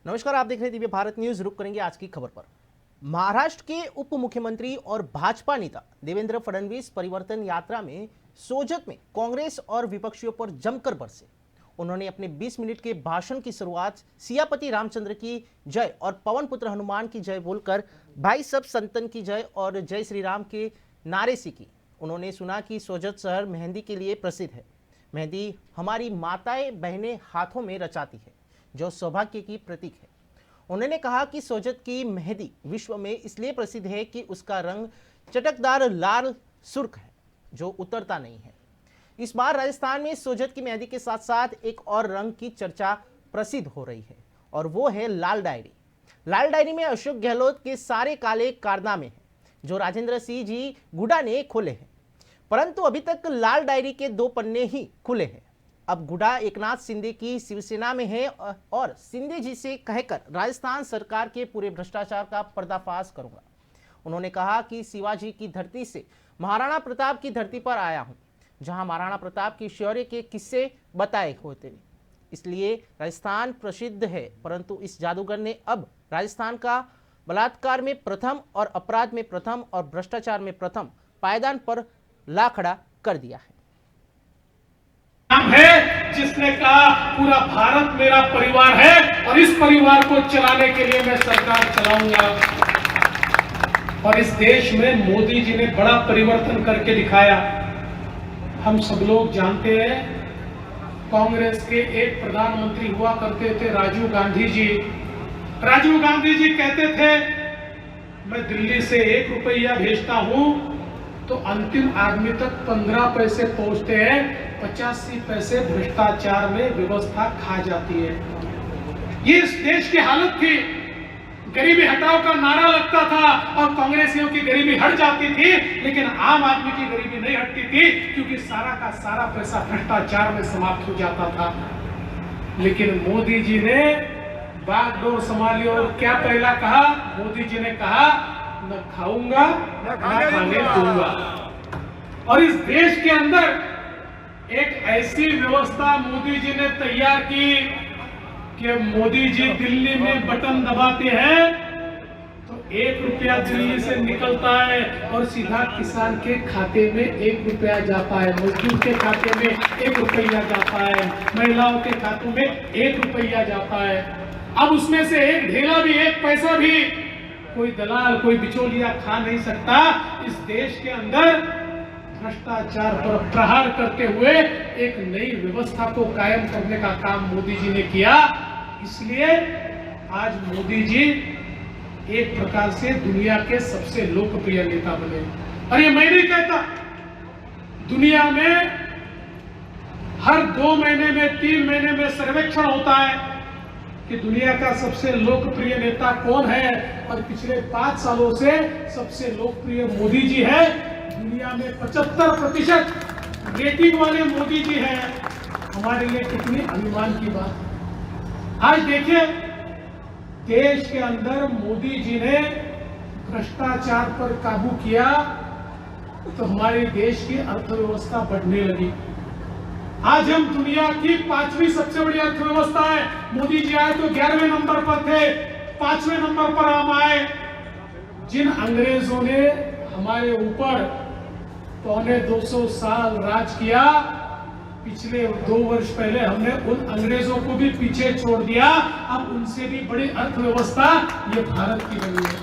नमस्कार, आप देख रहे हैं दिव्य भारत न्यूज। रुक करेंगे आज की खबर पर। महाराष्ट्र के उप मुख्यमंत्री और भाजपा नेता देवेंद्र फडणवीस परिवर्तन यात्रा में सोजत में कांग्रेस और विपक्षियों पर जमकर बरसे। उन्होंने अपने 20 मिनट के भाषण की शुरुआत सियापति रामचंद्र की जय और पवन पुत्र हनुमान की जय बोलकर भाई सब संतन की जय और जय श्री राम के नारे से की। उन्होंने सुना कि सोजत शहर मेहंदी के लिए प्रसिद्ध है। मेहंदी हमारी माताएं बहनें हाथों में रचाती है, जो सौभाग्य की प्रतीक है। उन्होंने कहा कि सोजत की मेहंदी विश्व में इसलिए प्रसिद्ध है कि उसका रंग चटकदार लाल सुर्ख है, जो उतरता नहीं है। इस बार राजस्थान में सोजत की मेहंदी के साथ साथ एक और रंग की चर्चा प्रसिद्ध हो रही है, और वो है लाल डायरी। लाल डायरी में अशोक गहलोत के सारे काले कारनामे हैं, जो राजेंद्र सिंह जी गुडा ने खोले हैं। परंतु अभी तक लाल डायरी के 2 पन्ने ही खुले हैं। अब गुडा एकनाथ शिंदे की शिवसेना में है और शिंदे जी से कहकर राजस्थान सरकार के पूरे भ्रष्टाचार का पर्दाफाश करूंगा। उन्होंने कहा कि शिवाजी की धरती से महाराणा प्रताप की धरती पर आया हूं, जहां महाराणा प्रताप की शौर्य के किस्से बताए होते, इसलिए राजस्थान प्रसिद्ध है। परंतु इस जादूगर ने अब राजस्थान का बलात्कार में प्रथम और अपराध में प्रथम और भ्रष्टाचार में प्रथम पायदान पर ला खड़ा कर दिया है। जिसने कहा पूरा भारत मेरा परिवार है और इस परिवार को चलाने के लिए मैं सरकार चलाऊंगा। और इस देश में मोदी जी ने बड़ा परिवर्तन करके दिखाया। हम सब लोग जानते हैं, कांग्रेस के एक प्रधानमंत्री हुआ करते थे राजीव गांधी जी। राजीव गांधी जी कहते थे, मैं दिल्ली से 1 रुपया भेजता हूं तो अंतिम आदमी तक 15 पैसे पहुंचते हैं, 85 पैसे भ्रष्टाचार में व्यवस्था खा जाती है। ये इस देश की हालत थी। गरीबी हटाओ का नारा लगता था और कांग्रेसियों की गरीबी हट जाती थी, लेकिन आम आदमी की गरीबी नहीं हटती थी, क्योंकि सारा का सारा पैसा भ्रष्टाचार में समाप्त हो जाता था। लेकिन मोदी जी ने बागडोर संभाली और क्या पहला कहा? मोदी जी ने कहा, न खाऊंगा न खाने दूंगा। और इस देश के अंदर एक ऐसी व्यवस्था मोदी जी ने तैयार की कि मोदी जी दिल्ली में बटन दबाते हैं तो 1 रुपया दिल्ली से निकलता है और सीधा किसान के खाते में 1 रुपया जाता है, मजदूर के खाते में 1 रुपया जाता है, महिलाओं के खातों में 1 रुपया जाता है। अब उसमें से एक ढेला भी, 1 पैसा भी कोई दलाल, कोई बिचौलिया खा नहीं सकता। इस देश के अंदर भ्रष्टाचार पर प्रहार करते हुए एक नई व्यवस्था को कायम करने का काम मोदी जी ने किया। इसलिए आज मोदी जी एक प्रकार से दुनिया के सबसे लोकप्रिय नेता बने। और ये मैं नहीं कहता, दुनिया में हर 2 महीने में 3 महीने में सर्वेक्षण होता है कि दुनिया का सबसे लोकप्रिय नेता कौन है, और पिछले 5 सालों से सबसे लोकप्रिय मोदी जी है। दुनिया में 75% रेटिंग वाले मोदी जी हैं। हमारे लिए कितनी अभिमान की बात। आज देखिए, देश के अंदर मोदी जी ने भ्रष्टाचार पर काबू किया तो हमारे देश की अर्थव्यवस्था बढ़ने लगी। आज हम दुनिया की 5वीं सबसे बड़ी अर्थव्यवस्था है। मोदी जी आए तो 11वें नंबर पर थे, 5वें नंबर पर हम आए। जिन अंग्रेजों ने हमारे ऊपर 250 साल राज किया, पिछले 2 वर्ष पहले हमने उन अंग्रेजों को भी पीछे छोड़ दिया। अब उनसे भी बड़ी अर्थव्यवस्था ये भारत की बनी है।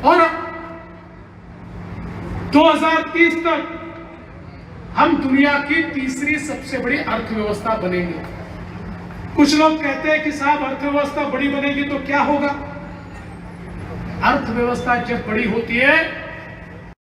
और 2030 तक हम दुनिया की 3री सबसे बड़ी अर्थव्यवस्था बनेंगे। कुछ लोग कहते हैं कि साहब अर्थव्यवस्था बड़ी बनेगी तो क्या होगा? अर्थव्यवस्था जब बड़ी होती है